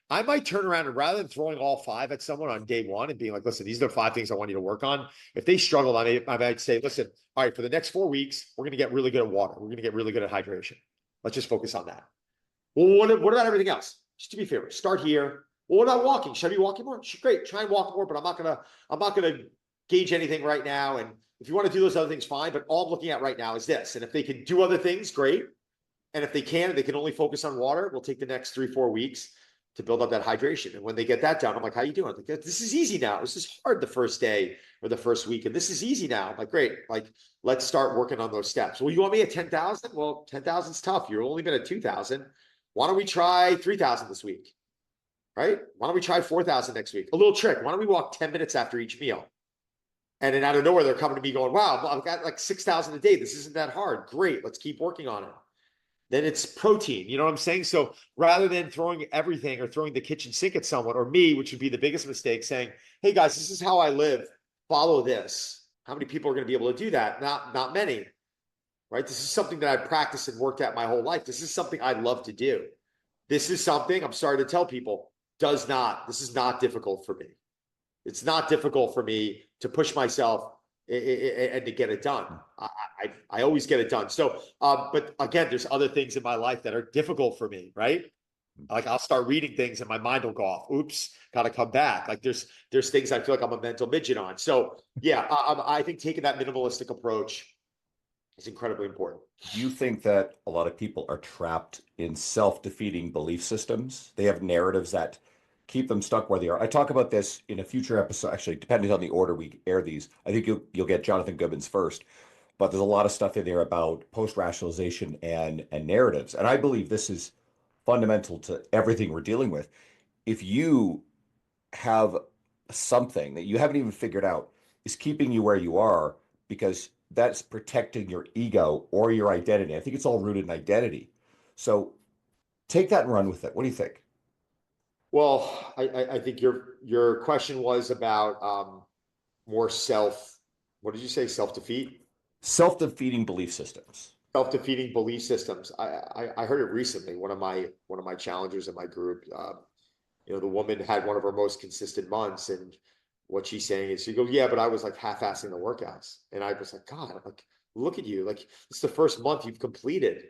I might turn around and rather than throwing all 5 at someone on day 1 and being like, listen, these are the 5 things I want you to work on. If they struggle, I might say, listen, all right, for the next 4 weeks, we're going to get really good at water. We're going to get really good at hydration. Let's just focus on that. Well, what about everything else? Just to be fair, start here. Well, what about walking? Should I be walking more? Great, try and walk more, but I'm not gonna gauge anything right now. And if you want to do those other things, fine. But all I'm looking at right now is this. And if they can do other things, great. And if they can only focus on water, we'll take the next 3-4 weeks to build up that hydration. And when they get that done, I'm like, how you doing? I'm like, this is easy now. This is hard the first day or the first week. And this is easy now. I'm like, great. Like, let's start working on those steps. Well, you want me at 10,000? Well, 10,000 is tough. You've only been at 2,000. Why don't we try 3,000 this week? Right? Why don't we try 4,000 next week? A little trick. Why don't we walk 10 minutes after each meal? And then out of nowhere, they're coming to me going, wow, I've got like 6,000 a day. This isn't that hard. Great. Let's keep working on it. Then it's protein. You know what I'm saying? So rather than throwing everything or throwing the kitchen sink at someone or me, which would be the biggest mistake, saying, hey guys, this is how I live. Follow this. How many people are going to be able to do that? Not many, right? This is something that I practiced and worked at my whole life. This is something I love to do. This is something, I'm sorry to tell people, this is not difficult for me. It's not difficult for me to push myself and to get it done. I always get it done. So, but again, there's other things in my life that are difficult for me, right? Like I'll start reading things and my mind will go off. Oops, got to come back. Like there's things I feel like I'm a mental midget on. So yeah, I think taking that minimalistic approach is incredibly important. Do you think that a lot of people are trapped in self-defeating belief systems? They have narratives that keep them stuck where they are. I talk about this in a future episode, actually, depending on the order we air these. I think you'll get Jonathan Goodman's first. but there's a lot of stuff in there about post-rationalization and narratives. And I believe this is fundamental to everything we're dealing with. If you have something that you haven't even figured out is keeping you where you are because that's protecting your ego or your identity. I think it's all rooted in identity. So take that and run with it. What do you think? Well, I think your question was about more what did you say? Self-defeat? Self-defeating belief systems. Self-defeating belief systems. I heard it recently. One of my challengers in my group, the woman had one of her most consistent months, and what she's saying is, she goes, "Yeah, but I was like half-assing the workouts," and I was like, "God, I'm like, look at you, like it's the first month you've completed,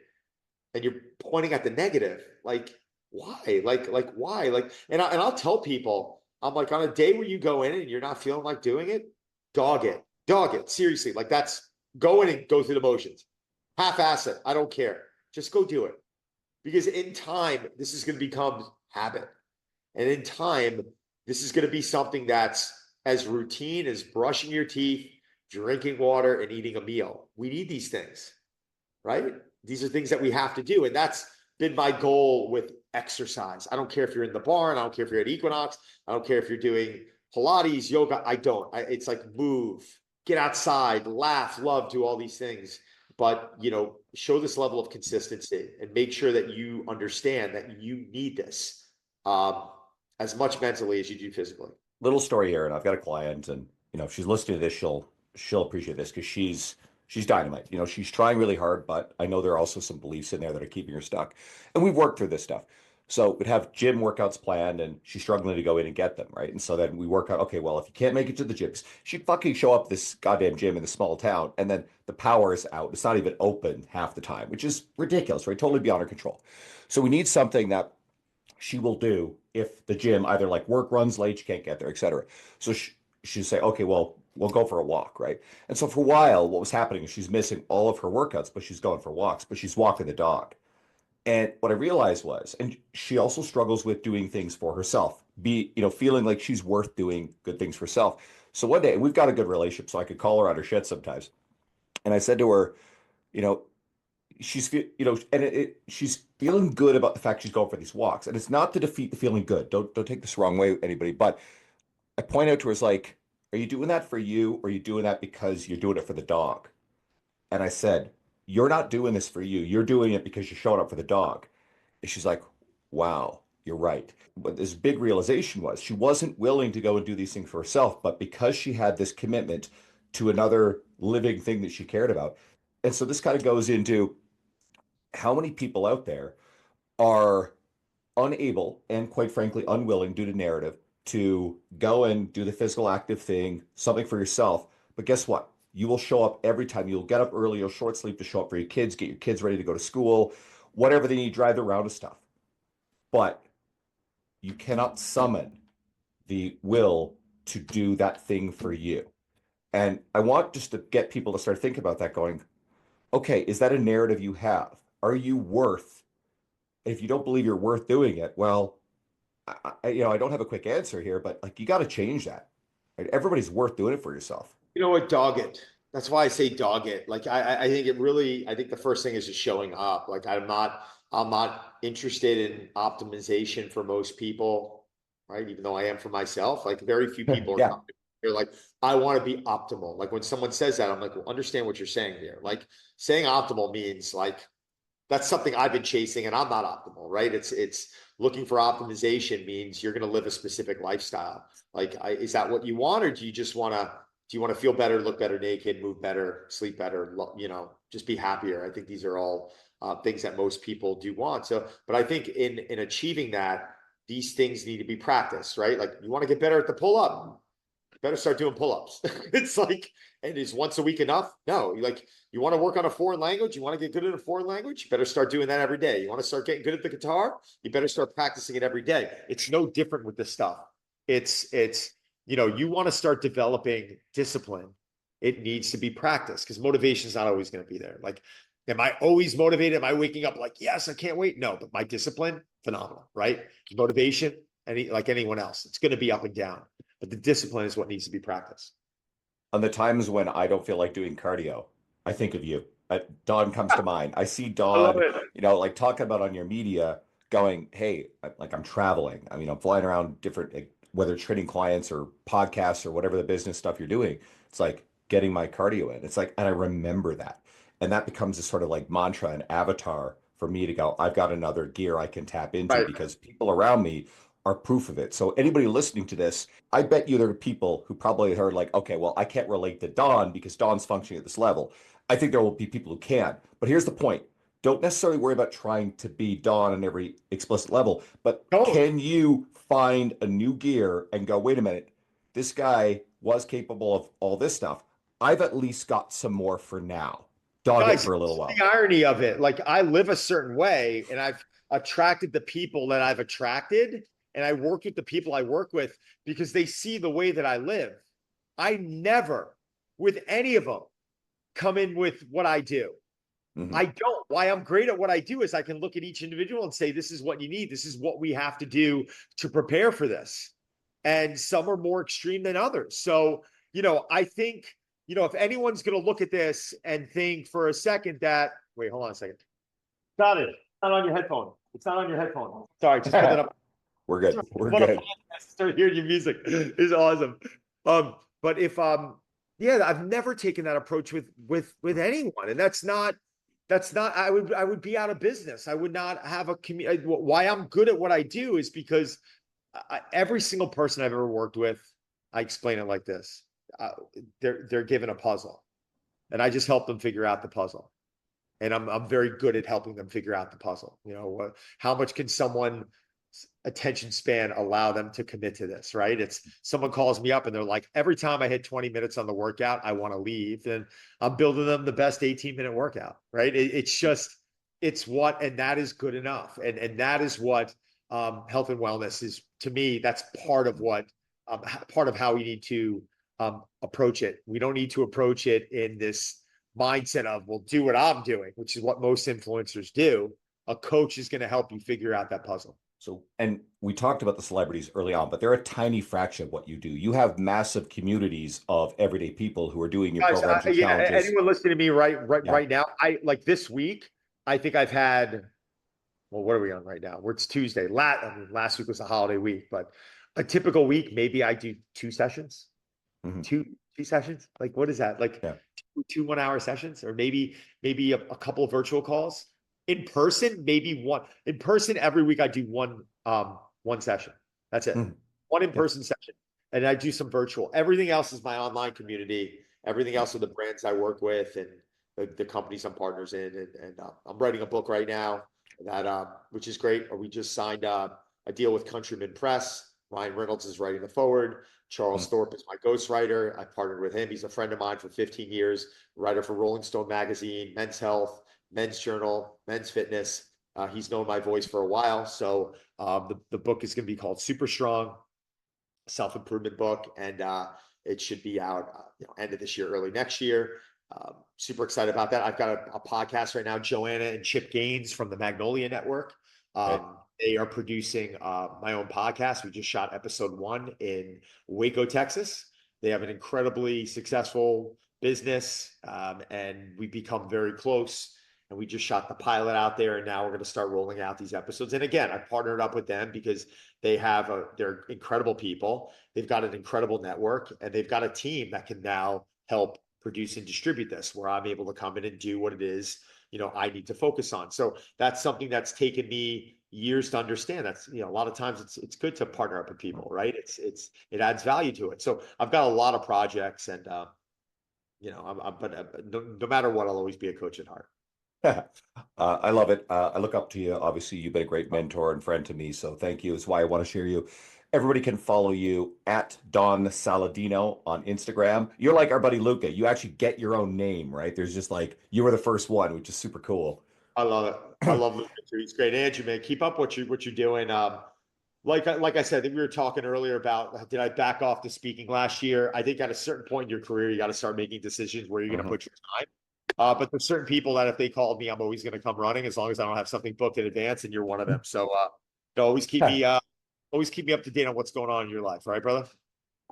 and you're pointing at the negative. Like, why? Like why? Like, and I'll tell people, I'm like, on a day where you go in and you're not feeling like doing it, dog it. Seriously, like that's go in and go through the motions, half-ass it. I don't care. Just go do it because in time, this is going to become habit. And in time, this is going to be something that's as routine as brushing your teeth, drinking water, and eating a meal. We need these things, right? These are things that we have to do. And that's been my goal with exercise. I don't care if you're in the barn. I don't care if you're at Equinox. I don't care if you're doing Pilates, yoga. I don't. It's like move, get outside, laugh, love, do all these things. But, show this level of consistency and make sure that you understand that you need this. As much mentally as you do physically. Little story here, and I've got a client, and if she's listening to this, she'll appreciate this because she's dynamite. She's trying really hard, but I know there are also some beliefs in there that are keeping her stuck. And we've worked through this stuff. So we'd have gym workouts planned, and she's struggling to go in and get them, right? And so then we work out, okay, well, if you can't make it to the gyms, she'd fucking show up this goddamn gym in the small town, and then the power is out. It's not even open half the time, which is ridiculous, right? Totally beyond her control. So we need something that she will do if the gym either like work runs late, she can't get there, etc. So she'll say, okay, well, we'll go for a walk, right? And so for a while, what was happening is she's missing all of her workouts, but she's going for walks, but she's walking the dog. And what I realized was, and she also struggles with doing things for herself, feeling like she's worth doing good things for herself. So one day, and we've got a good relationship, so I could call her on her shit sometimes. And I said to her, you know, she's feeling good about the fact she's going for these walks, and it's not to defeat the feeling good. Don't take this wrong way, anybody. But I point out to her, it's like, are you doing that for you, or are you doing that because you're doing it for the dog? And I said, you're not doing this for you. You're doing it because you're showing up for the dog. And she's like, wow, you're right. But this big realization was she wasn't willing to go and do these things for herself, but because she had this commitment to another living thing that she cared about. And so this kind of goes into how many people out there are unable and quite frankly unwilling due to narrative to go and do the physical active thing, something for yourself. But guess what? You will show up every time. You'll get up early, you'll short sleep to show up for your kids, get your kids ready to go to school, whatever they need, drive around and stuff. But you cannot summon the will to do that thing for you. And I want just to get people to start thinking about that, going, okay, is that a narrative you have? Are you worth if you don't believe you're worth doing it, well, I don't have a quick answer here, but like you got to change that. Right? Everybody's worth doing it for yourself. You know what? Dog it. That's why I say dog it. Like I think it really. I think the first thing is just showing up. Like I'm not interested in optimization for most people, right? Even though I am for myself. Like very few people are Yeah. coming. They're like, I want to be optimal. Like when someone says that, I'm like, well, understand what you're saying here. Like saying optimal means like that's something I've been chasing and I'm not optimal, right? It's looking for optimization means you're going to live a specific lifestyle. Like, is that what you want, or do you want to feel better, look better naked, move better, sleep better, just be happier? I think these are all things that most people do want. So, but I think in achieving that, these things need to be practiced, right? Like you want to get better at the pull up, better start doing pull-ups. It's like, and is once a week enough? No. You want to work on a foreign language? You want to get good at a foreign language? You better start doing that every day. You want to start getting good at the guitar? You better start practicing it every day. It's no different with this stuff. It's you want to start developing discipline. It needs to be practiced because motivation is not always going to be there. Like, am I always motivated? Am I waking up like, yes, I can't wait? No, but my discipline, phenomenal, right? Motivation, like anyone else, it's going to be up and down. But the discipline is what needs to be practiced. On the times when I don't feel like doing cardio, I think of you. Don comes to mind. I see I love Don, it. like talking about on your media, going, "Hey, like I'm traveling. I mean, I'm flying around different, like, whether it's training clients or podcasts or whatever the business stuff you're doing. It's like getting my cardio in. It's like, and I remember that, and that becomes a sort of like mantra and avatar for me to go. I've got another gear I can tap into Right. because people around me are proof of it. So anybody listening to this, I bet you there are people who probably heard like, okay, well, I can't relate to Don because Don's functioning at this level. I think there will be people who can. But here's the point. Don't necessarily worry about trying to be Don on every explicit level, but Totally. can you find a new gear and go, wait a minute, this guy was capable of all this stuff. I've at least got some more for now. Dog it Guys, for a little it's while. the irony of it. Like I live a certain way and I've attracted the people that I've attracted and I work with the people I work with because they see the way that I live. I never, with any of them, come in with what I do. Hmm. I don't. Why I'm great at what I do is I can look at each individual and say, this is what you need. This is what we have to do to prepare for this. And some are more extreme than others. So, I think, if anyone's going to look at this and think for a second that, wait, hold on a second. Got it. It's not on your headphone. It's not on your headphone. Sorry, just put that up. We're good. We're What a good. podcast. Start hearing your music. It's awesome. But if yeah, I've never taken that approach with anyone, and that's not I would be out of business. I would not have a community. Why I'm good at what I do is because every single person I've ever worked with, I explain it like this: uh, they're given a puzzle, and I just help them figure out the puzzle. And I'm very good at helping them figure out the puzzle. How much can someone attention span allow them to commit to this, right? It's someone calls me up and they're like, every time I hit 20 minutes on the workout, I want to leave. And I'm building them the best 18-minute workout, right? It's what, and that is good enough. And that is what health and wellness is to me. That's part of what, part of how we need to approach it. We don't need to approach it in this mindset of, well, do what I'm doing, which is what most influencers do. A coach is going to help you figure out that puzzle. So, and we talked about the celebrities early on, but they're a tiny fraction of what you do. You have massive communities of everyday people who are doing your Guys, programs, your yeah, challenges. anyone listening to me right, right, Yeah. right now? I like this week. I think I've had. Well, what are we on right now? It's Tuesday. Last week was a holiday week, but a typical week, maybe I do two sessions, Hmm. two two sessions. Like, what is that? Like Yeah. two 1 hour sessions, or maybe a couple of virtual calls. In person, maybe one. In person, every week I do one session. That's it. Hmm. One in Yeah. person session, and I do some virtual. Everything else is my online community. Everything Yeah. else are the brands I work with and the companies I'm partners in. And I'm writing a book right now that which is great. Or we just signed a deal with Countryman Press. Ryan Reynolds is writing the forward. Charles Mhm. Thorpe is my ghostwriter. I partnered with him. He's a friend of mine for 15 years, writer for Rolling Stone magazine, Men's Health, Men's Journal, Men's Fitness. He's known my voice for a while. So the book is going to be called Super Strong, self-improvement book, and it should be out end of this year, early next year. Super excited about that. I've got a podcast right now, Joanna and Chip Gaines from the Magnolia Network. Right. They are producing my own podcast. We just shot episode 1 in Waco, Texas. They have an incredibly successful business, and we become very close. And we just shot the pilot out there, and now we're going to start rolling out these episodes. And again, I partnered up with them because they're incredible people. They've got an incredible network, and they've got a team that can now help produce and distribute this, where I'm able to come in and do what it is I need to focus on. So that's something that's taken me years to understand. That's a lot of times it's good to partner up with people, right? It adds value to it. So I've got a lot of projects, and but no matter what, I'll always be a coach at heart. I love it. I look up to you. Obviously, you've been a great mentor and friend to me. So thank you. It's why I want to share you. Everybody can follow you at Don Saladino on Instagram. You're like our buddy Luca. You actually get your own name, right? There's just like you were the first one, which is super cool. I love it. I love Luca too. He's great. Andrew, man, keep up what you're doing. Like I said, I think we were talking earlier about did I back off the speaking last year? I think at a certain point in your career, you got to start making decisions where you're going to Mhm. put your time. But there's certain people that if they called me, I'm always going to come running as long as I don't have something booked in advance, and you're one of them. So always keep me up to date on what's going on in your life, right, brother?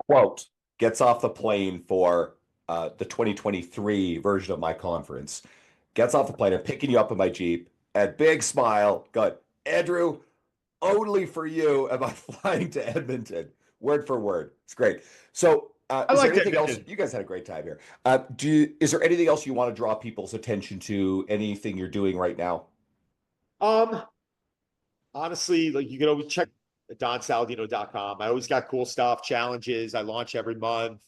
Quote, gets off the plane for the 2023 version of my conference. Gets off the plane, I'm picking you up in my Jeep, and big smile, going, Andrew, only for you am I flying to Edmonton, word for word. It's great. So, I is there like anything else? Edmonton. You guys had a great time here. Is there anything else you want to draw people's attention to? Anything you're doing right now? Um, Honestly, like you can always check donsaladino.com. I always got cool stuff, challenges. I launch every month.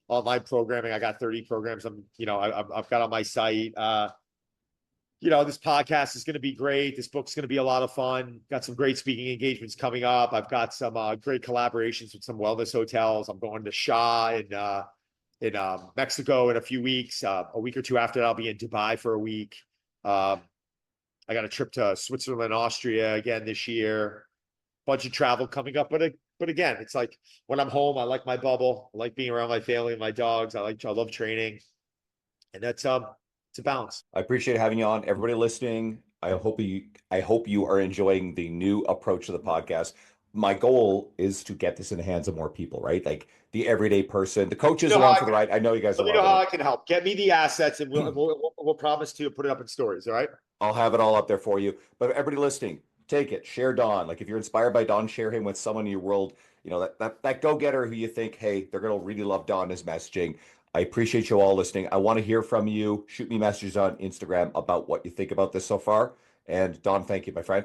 Online programming. I got 30 programs. I've got on my site. This podcast is going to be great. This book's going to be a lot of fun. Got some great speaking engagements coming up. I've got some great collaborations with some wellness hotels. I'm going to Shaw in Mexico in a few weeks. A week or two after that, I'll be in Dubai for a week. Um, I got a trip to Switzerland, Austria again this year. Bunch of travel coming up, but again, it's like when I'm home, I like my bubble. I like being around my family and my dogs. I love training, and that's it's a balance. I appreciate having you on. Everybody listening, I hope you are enjoying the new approach to the podcast. My goal is to get this in the hands of more people, right? Like the everyday person. The coaches You know how along I for the can, ride. I know you guys Let are me know loving how it. I can help. Get me the assets, and we'll promise to put it up in stories. All right. I'll have it all up there for you. But everybody listening, take it, share Don. Like if you're inspired by Don, share him with someone in your world, that go-getter who you think, hey, they're gonna really love Don his messaging. I appreciate you all listening. I want to hear from you. Shoot me messages on Instagram about what you think about this so far. And Don, thank you, my friend.